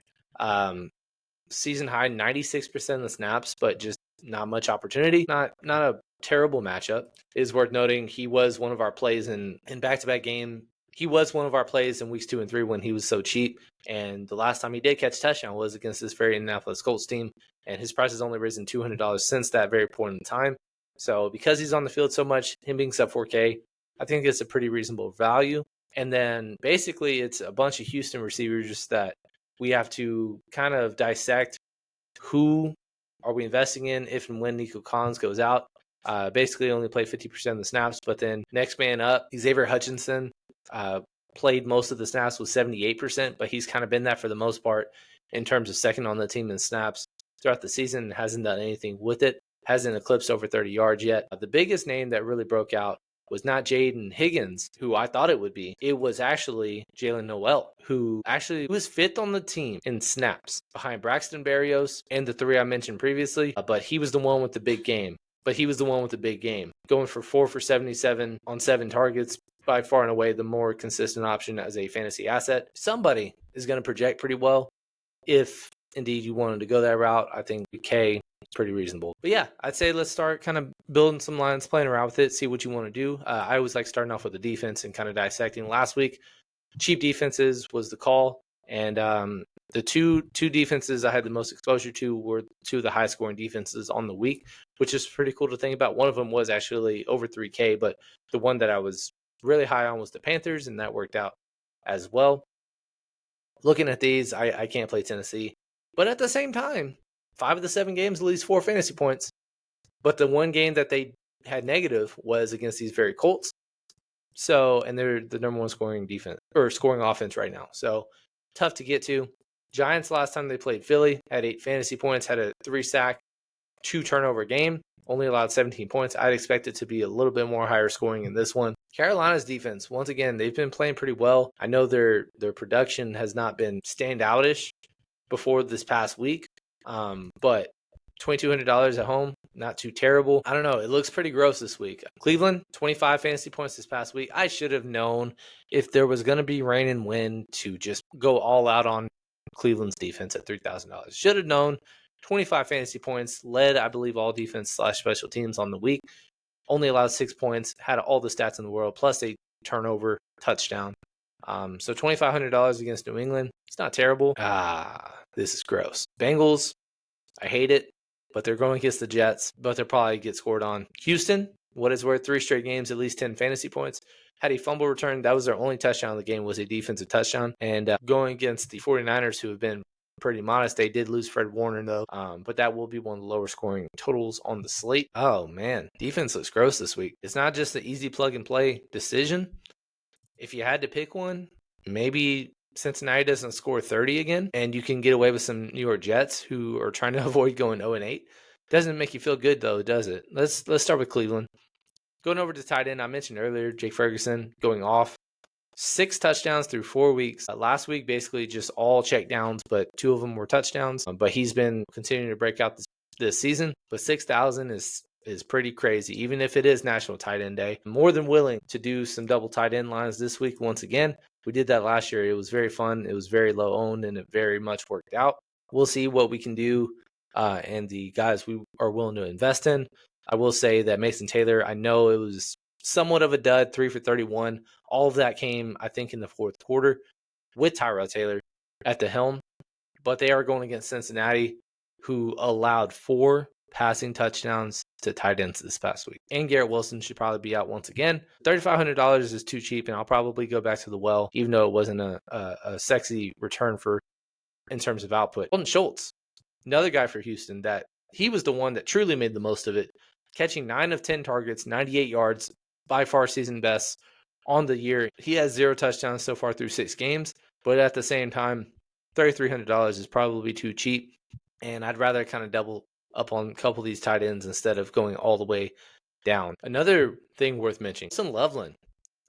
season high 96% of the snaps, but just not much opportunity. Not a terrible matchup. It is worth noting he was one of our plays in back-to-back game. He was one of our plays in weeks 2 and 3 when he was so cheap. And the last time he did catch a touchdown was against this very Indianapolis Colts team. And his price has only risen $200 since that very point in time. So because he's on the field so much, him being sub 4K, I think it's a pretty reasonable value. And then basically it's a bunch of Houston receivers that we have to kind of dissect who are we investing in if and when Nico Collins goes out. Basically only played 50% of the snaps, but then next man up, Xavier Hutchinson, played most of the snaps with 78%, but he's kind of been that for the most part in terms of second on the team in snaps throughout the season. Hasn't done anything with it, hasn't eclipsed over 30 yards yet. The biggest name that really broke out was not Jaden Higgins, who I thought it would be. It was actually Jalen Noel, who actually was fifth on the team in snaps behind Braxton Berrios and the three I mentioned previously, but he was the one with the big game. Going for 4 for 77 on 7 targets, by far and away the more consistent option as a fantasy asset. Somebody is going to project pretty well. If indeed you wanted to go that route, I think K is pretty reasonable. But yeah, I'd say let's start kind of building some lines, playing around with it, see what you want to do. I always like starting off with the defense and kind of dissecting. Last week, cheap defenses was the call. And the two defenses I had the most exposure to were 2 of the high scoring defenses on the week, which is pretty cool to think about. One of them was actually over 3K, but the one that I was really high on was the Panthers, and that worked out as well. Looking at these, I can't play Tennessee. But at the same time, 5 of the 7 games, at least 4 fantasy points. But the one game that they had negative was against these very Colts. So, and they're the number 1 scoring defense or scoring offense right now. So tough to get to. Giants last time they played Philly had 8 fantasy points, had a 3-sack, 2 turnover game, only allowed 17 points. I'd expect it to be a little bit more higher scoring in this one. Carolina's defense, once again, they've been playing pretty well. I know their production has not been standoutish before this past week, but $2,200 at home, not too terrible. I don't know. It looks pretty gross this week. Cleveland, 25 fantasy points this past week. I should have known if there was going to be rain and wind to just go all out on Cleveland's defense at $3,000. Should have known. 25 fantasy points, led, I believe, all defense/special teams on the week. Only allowed 6 points, had all the stats in the world, plus a turnover touchdown. So $2,500 against New England. It's not terrible. This is gross. Bengals, I hate it, but they're going against the Jets, but they'll probably get scored on. Houston, what is worth 3 straight games, at least 10 fantasy points. Had a fumble return. That was their only touchdown of the game, was a defensive touchdown. And going against the 49ers, who have been pretty modest. They did lose Fred Warner, though, but that will be one of the lower scoring totals on the slate. Oh, man. Defense looks gross this week. It's not just the easy plug-and-play decision. If you had to pick one, maybe Cincinnati doesn't score 30 again, and you can get away with some New York Jets who are trying to avoid going 0-8. Doesn't make you feel good, though, does it? Let's start with Cleveland. Going over to tight end, I mentioned earlier, Jake Ferguson going off. 6 touchdowns through 4 weeks. Last week, basically just all checkdowns, but 2 of them were touchdowns. But he's been continuing to break out this season. But 6,000 is pretty crazy, even if it is National Tight End Day. I'm more than willing to do some double tight end lines this week once again. We did that last year. It was very fun. It was very low owned, and it very much worked out. We'll see what we can do and the guys we are willing to invest in. I will say that Mason Taylor, I know it was somewhat of a dud, 3 for 31. All of that came, I think, in the 4th quarter with Tyrod Taylor at the helm. But they are going against Cincinnati, who allowed 4 passing touchdowns to tight ends this past week. And Garrett Wilson should probably be out once again. $3,500 is too cheap, and I'll probably go back to the well, even though it wasn't a sexy return in terms of output. Dalton Schultz, another guy for Houston, that he was the one that truly made the most of it, catching 9 of 10 targets, 98 yards, by far season best on the year. He has 0 touchdowns so far through 6 games, but at the same time, $3,300 is probably too cheap, and I'd rather kind of double up on a couple of these tight ends instead of going all the way down. Another thing worth mentioning, Colson Loveland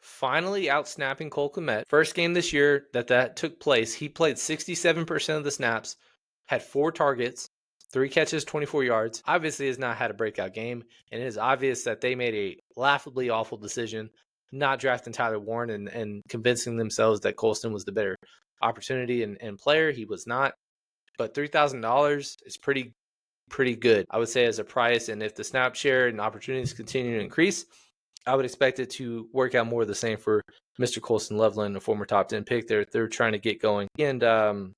finally out-snapping Cole Kmet. First game this year that took place, he played 67% of the snaps, had 4 targets, 3 catches, 24 yards. Obviously has not had a breakout game, and it is obvious that they made a laughably awful decision not drafting Tyler Warren and convincing themselves that Colston was the better opportunity and player. He was not. But $3,000 is pretty good, I would say, as a price. And if the snap share and opportunities continue to increase, I would expect it to work out more of the same for Mr. Colson Loveland, a former top 10 pick. They're trying to get going. And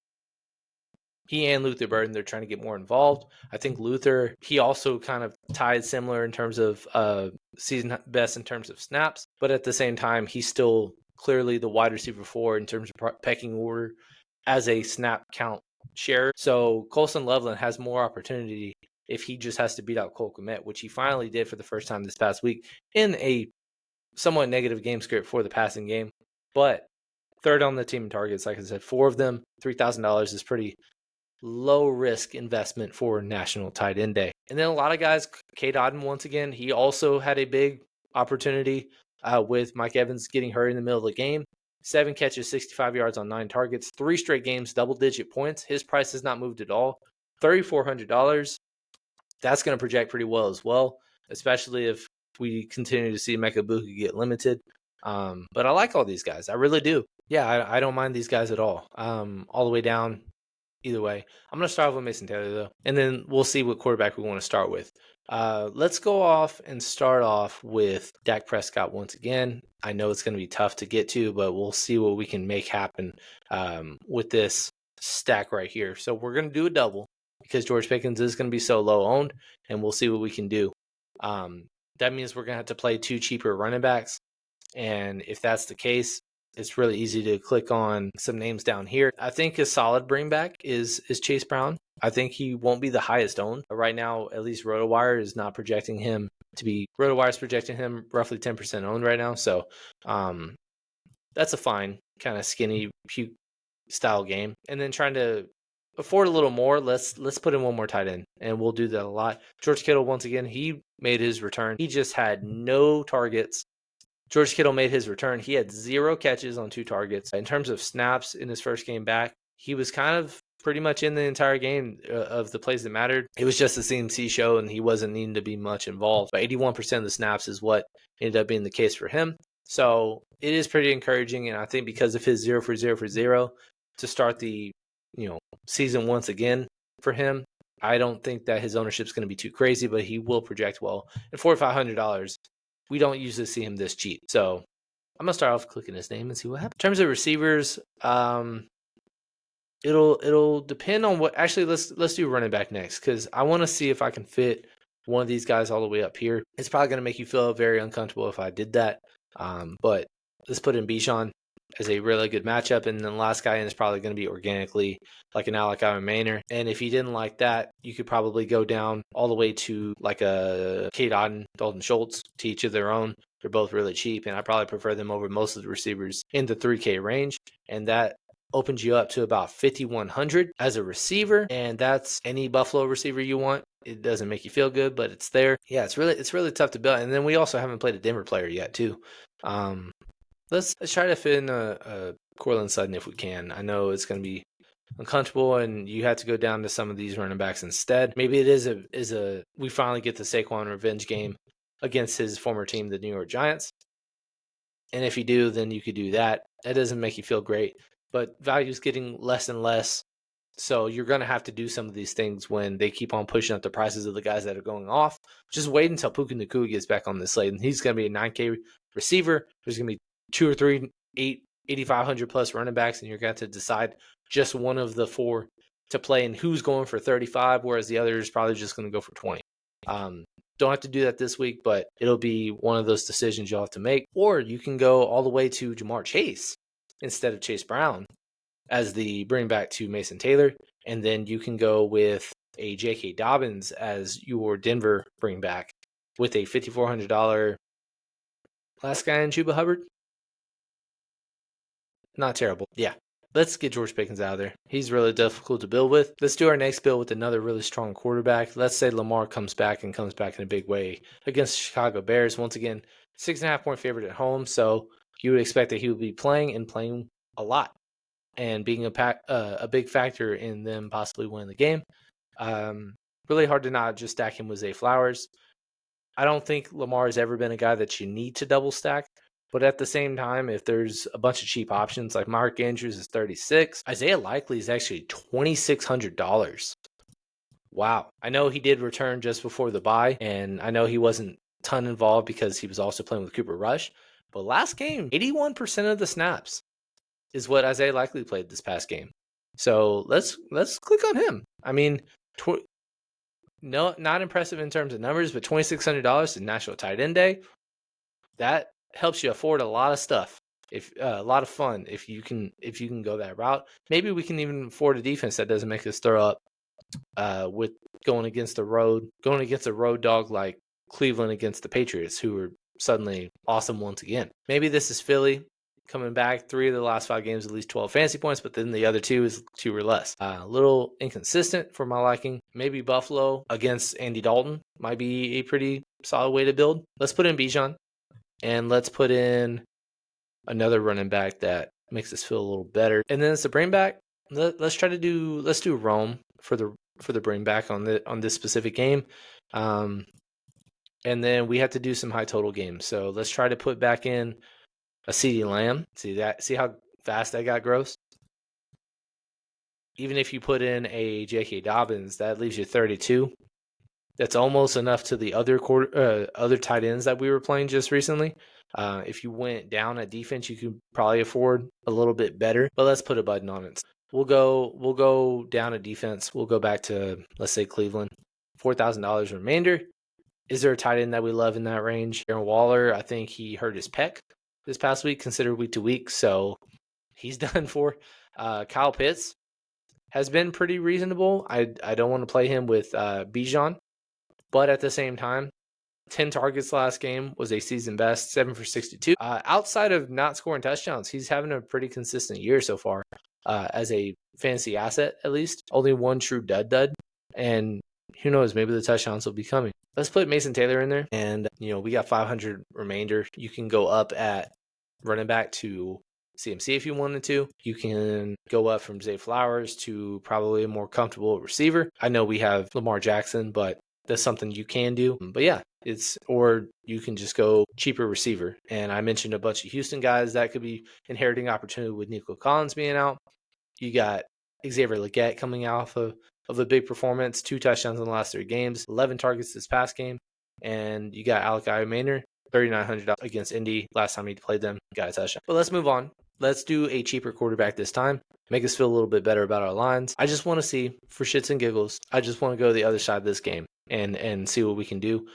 he and Luther Burden, they're trying to get more involved. I think Luther, he also kind of tied similar in terms of season best in terms of snaps. But at the same time, he's still clearly the wide receiver 4 in terms of pecking order as a snap count share. So Colson Loveland has more opportunity if he just has to beat out Cole Kmet, which he finally did for the first time this past week in a somewhat negative game script for the passing game. But third on the team in targets, like I said, 4 of them, $3,000 is pretty low risk investment for National Tight End Day. And then a lot of guys, Cade Otton, once again, he also had a big opportunity with Mike Evans getting hurt in the middle of the game. 7 catches, 65 yards on 9 targets, 3 straight games, double-digit points. His price has not moved at all. $3,400. That's going to project pretty well as well, especially if we continue to see Mekabuku get limited. But I like all these guys. I really do. Yeah, I don't mind these guys at all. All the way down, either way. I'm going to start off with Mason Taylor, though, and then we'll see what quarterback we want to start with. Let's go off and start off with Dak Prescott once again. I know it's going to be tough to get to, but we'll see what we can make happen with this stack right here. So we're going to do a double because George Pickens is going to be so low owned, and we'll see what we can do. That means we're going to have to play 2 cheaper running backs, and if that's the case, it's really easy to click on some names down here. I think a solid bring back is Chase Brown. I think he won't be the highest owned. Right now, at least RotoWire is not projecting him to be. RotoWire is projecting him roughly 10% owned right now. So that's a fine kind of skinny puke style game. And then trying to afford a little more, let's put in one more tight end, and we'll do that a lot. George Kittle, once again, he made his return. He just had no targets. George Kittle made his return. He had 0 catches on 2 targets. In terms of snaps in his first game back, he was kind of pretty much in the entire game of the plays that mattered. It was just a CMC show, and he wasn't needing to be much involved. But 81% of the snaps is what ended up being the case for him. So it is pretty encouraging, and I think because of his 0 for 0 for 0 to start the season once again for him, I don't think that his ownership is going to be too crazy, but he will project well. At $4,500, we don't usually see him this cheap. So I'm going to start off clicking his name and see what happens. In terms of receivers, it'll depend on what. Actually, let's do running back next, because I want to see if I can fit one of these guys all the way up here. It's probably going to make you feel very uncomfortable if I did that. But let's put in Bijan as a really good matchup, and then the last guy in is probably going to be organically like an Alec Maynor. And if you didn't like that, you could probably go down all the way to like a Cade Otton, Dalton Schultz, to each of their own. They're both really cheap, and I probably prefer them over most of the receivers in the 3K range. And that opens you up to about 5,100 as a receiver, and that's any Buffalo receiver you want. It doesn't make you feel good, but it's there. Yeah, it's really tough to build. And then we also haven't played a Denver player yet, too. Let's try to fit in a Courtland Sutton if we can. I know it's going to be uncomfortable, and you have to go down to some of these running backs instead. Maybe it is a we finally get the Saquon revenge game against his former team, the New York Giants. And if you do, then you could do that. That doesn't make you feel great, but value is getting less and less. So you're going to have to do some of these things when they keep on pushing up the prices of the guys that are going off. Just wait until Puka Nacua gets back on the slate, and he's going to be a 9K receiver. There's going to be 2 or 3 8,500 plus running backs, and you're going to have to decide just one of the 4 to play and who's going for 35, whereas the other is probably just going to go for 20. Don't have to do that this week, but it'll be one of those decisions you'll have to make. Or you can go all the way to Jamar Chase instead of Chase Brown as the bring back to Mason Taylor, and then you can go with a J.K. Dobbins as your Denver bring back with a $5,400 last guy in Chuba Hubbard. Not terrible. Yeah. let's get George Pickens out of there. He's really difficult to build with. Let's do our next build with another really strong quarterback. Let's say Lamar comes back in a big way against the Chicago Bears. Once again, 6.5-point favorite at home. So you would expect that he would be playing a lot and being a big factor in them possibly winning the game. Really hard to not just stack him with Zay Flowers. I don't think Lamar has ever been a guy that you need to double stack. But at the same time, if there's a bunch of cheap options, like Mark Andrews is 36, Isaiah Likely is actually $2,600. Wow. I know he did return just before the bye, and I know he wasn't ton involved because he was also playing with Cooper Rush. But last game, 81% of the snaps is what Isaiah Likely played this past game. So let's click on him. I mean, no, not impressive in terms of numbers, but $2,600 in National Tight End Day. That helps you afford a lot of stuff. If a lot of fun if you can go that route. Maybe we can even afford a defense that doesn't make us throw up with going against a road dog like Cleveland against the Patriots, who are suddenly awesome once again. Maybe this is Philly coming back 3 of the last 5 games, at least 12 fantasy points, but then the other 2 is 2 or less. A little inconsistent for my liking. Maybe Buffalo against Andy Dalton might be a pretty solid way to build. Let's put in Bijan, and let's put in another running back that makes us feel a little better. And then it's a bring back. Let's do Rome for the bring back on this specific game. And then we have to do some high total games. So let's try to put back in a CeeDee Lamb. See how fast that got gross? Even if you put in a J.K. Dobbins, that leaves you 32. That's almost enough to the other tight ends that we were playing just recently. If you went down at defense, you could probably afford a little bit better. But let's put a button on it. We'll go down at defense. We'll go back to, let's say, Cleveland. $4,000 remainder. Is there a tight end that we love in that range? Darren Waller, I think he hurt his pec this past week, considered week to week, so he's done for. Kyle Pitts has been pretty reasonable. I don't want to play him with Bijan, but at the same time, 10 targets last game was a season best, 7 for 62. Outside of not scoring touchdowns, he's having a pretty consistent year so far as a fantasy asset, at least. Only one true dud, and who knows, maybe the touchdowns will be coming. Let's put Mason Taylor in there, and we got 500 remainder. You can go up at running back to CMC if you wanted to. You can go up from Zay Flowers to probably a more comfortable receiver. I know we have Lamar Jackson, but that's something you can do. But yeah, or you can just go cheaper receiver. And I mentioned a bunch of Houston guys that could be inheriting opportunity with Nico Collins being out. You got Xavier Legette coming off of a big performance, 2 touchdowns in the last 3 games, 11 targets this past game. And you got Alec Ayamainer, $3,900 against Indy. Last time he played them, got a touchdown. But let's move on. Let's do a cheaper quarterback this time. Make us feel a little bit better about our lines. I just want to see, for shits and giggles, I just want to go to the other side of this game and see what we can do.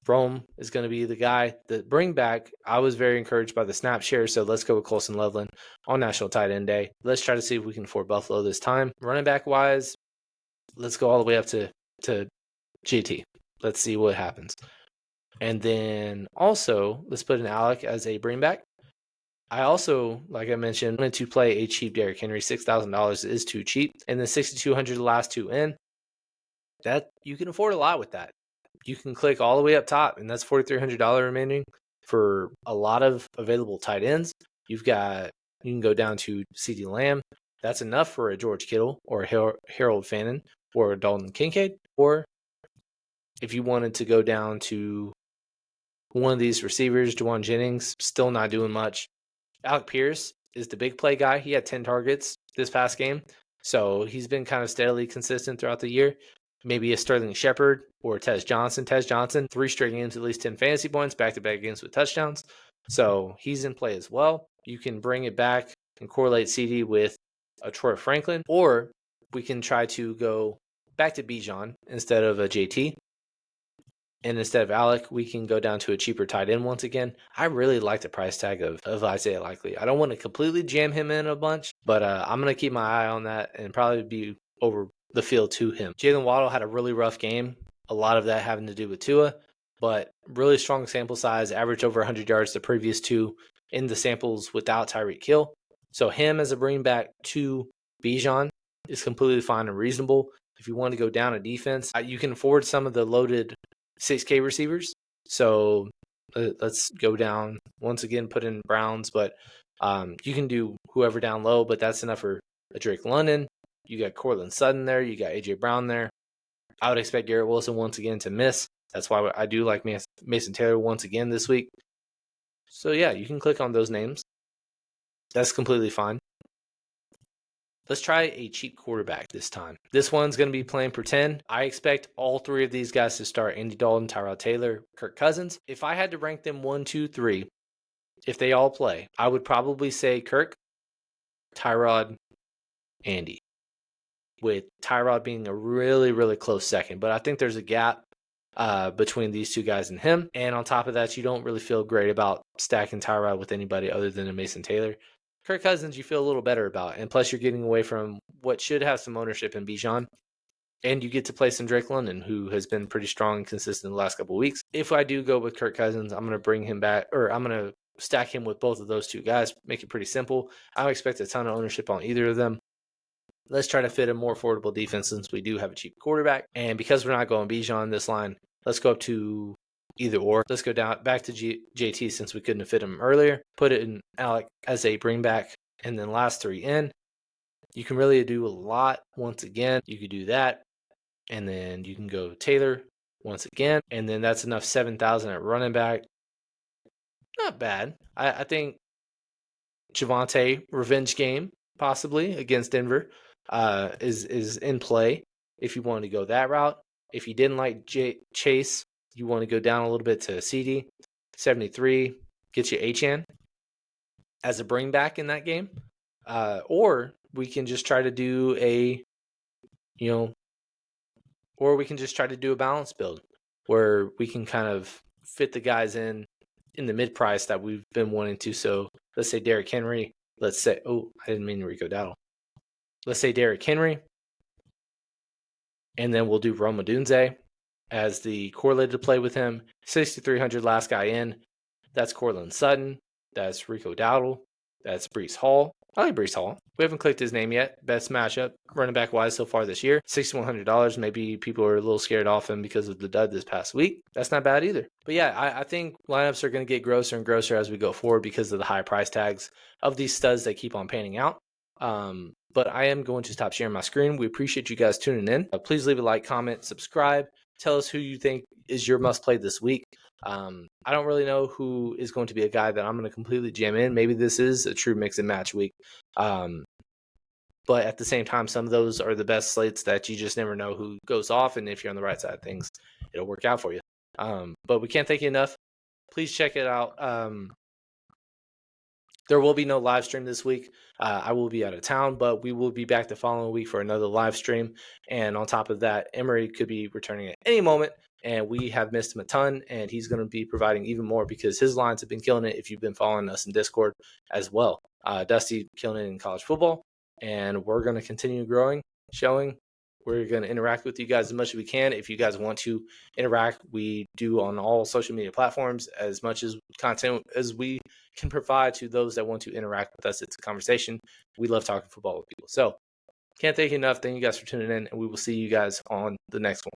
Rome is going to be the guy that bring back. I was very encouraged by the snap share, so let's go with Colson Loveland on National Tight End Day. Let's try to see if we can afford Buffalo this time. Running back wise, let's go all the way up to GT. Let's see what happens. And then also, let's put in Alec as a bring back. I also, like I mentioned, wanted to play a cheap Derrick Henry. $6,000 is too cheap. And then $6,200 the last 2 in. That you can afford a lot with that. You can click all the way up top, and that's $4,300 remaining for a lot of available tight ends. You can go down to CeeDee Lamb. That's enough for a George Kittle or a Harold Fannin or a Dalton Kincaid. Or if you wanted to go down to one of these receivers, Juwan Jennings, still not doing much. Alec Pierce is the big play guy. He had 10 targets this past game, so he's been kind of steadily consistent throughout the year. Maybe a Sterling Shepard or Tez Johnson. Tez Johnson, 3 straight games, at least 10 fantasy points, back-to-back games with touchdowns. So he's in play as well. You can bring it back and correlate CD with a Troy Franklin, or we can try to go back to Bijan instead of a JT. And instead of Alec, we can go down to a cheaper tight end once again. I really like the price tag of Isaiah Likely. I don't want to completely jam him in a bunch, but I'm going to keep my eye on that and probably be over the field to him. Jalen Waddle had a really rough game. A lot of that having to do with Tua, but really strong sample size, averaged over 100 yards the previous 2 in the samples without Tyreek Hill. So him as a bring back to Bijan is completely fine and reasonable. If you want to go down a defense, you can afford some of the loaded 6K receivers. So let's go down once again, put in Browns, but you can do whoever down low, but that's enough for a Drake London. You got Cortland Sutton there. You got AJ Brown there. I would expect Garrett Wilson once again to miss. That's why I do like Mason Taylor once again this week. So yeah, you can click on those names. That's completely fine. Let's try a cheap quarterback this time. This one's going to be playing pretend. I expect all three of these guys to start: Andy Dalton, Tyrod Taylor, Kirk Cousins. If I had to rank them 1, 2, 3, if they all play, I would probably say Kirk, Tyrod, Andy, with Tyrod being a really, really close second. But I think there's a gap between these two guys and him. And on top of that, you don't really feel great about stacking Tyrod with anybody other than a Mason Taylor. Kirk Cousins, you feel a little better about. And plus, you're getting away from what should have some ownership in Bijan. And you get to play some Drake London, who has been pretty strong and consistent the last couple of weeks. If I do go with Kirk Cousins, I'm going to bring him back, or I'm going to stack him with both of those two guys. Make it pretty simple. I don't expect a ton of ownership on either of them. Let's try to fit a more affordable defense since we do have a cheap quarterback. And because we're not going Bijan this line, let's go up to either or. Let's go down back to JT since we couldn't have fit him earlier. Put it in Alec as a bring back, and then last three in. You can really do a lot once again. You could do that, and then you can go Taylor once again, and then that's enough 7,000 at running back. Not bad. I think Javonte revenge game possibly against Denver is in play if you want to go that route. If you didn't like Chase, you want to go down a little bit to CD 73, get you Achane as a bring back in that game, or we can just try to do a balance build where we can kind of fit the guys in the mid price that we've been wanting to. So let's say Derrick Henry. Let's say, I didn't mean Rico Dowdle. Let's say Derrick Henry, and then we'll do Rome Odunze as the correlated play with him. 6,300 last guy in. That's Cortland Sutton. That's Rico Dowdle. That's Breece Hall. I like Breece Hall. We haven't clicked his name yet. Best matchup running back wise so far this year. $6,100. Maybe people are a little scared off him because of the dud this past week. That's not bad either. But yeah, I think lineups are going to get grosser and grosser as we go forward because of the high price tags of these studs that keep on panning out. But I am going to stop sharing my screen. We appreciate you guys tuning in. Please leave a like, comment, subscribe. Tell us who you think is your must play this week. I don't really know who is going to be a guy that I'm going to completely jam in. Maybe this is a true mix and match week. But at the same time, some of those are the best slates that you just never know who goes off. And if you're on the right side of things, it'll work out for you. But we can't thank you enough. Please check it out. There will be no live stream this week. I will be out of town, but we will be back the following week for another live stream. And on top of that, Emery could be returning at any moment, and we have missed him a ton, and he's going to be providing even more because his lines have been killing it if you've been following us in Discord as well. Dusty killing it in college football, and we're going to continue growing, showing. We're going to interact with you guys as much as we can. If you guys want to interact, we do on all social media platforms as much as content as we can provide to those that want to interact with us. It's a conversation. We love talking football with people. So can't thank you enough. Thank you guys for tuning in, and we will see you guys on the next one.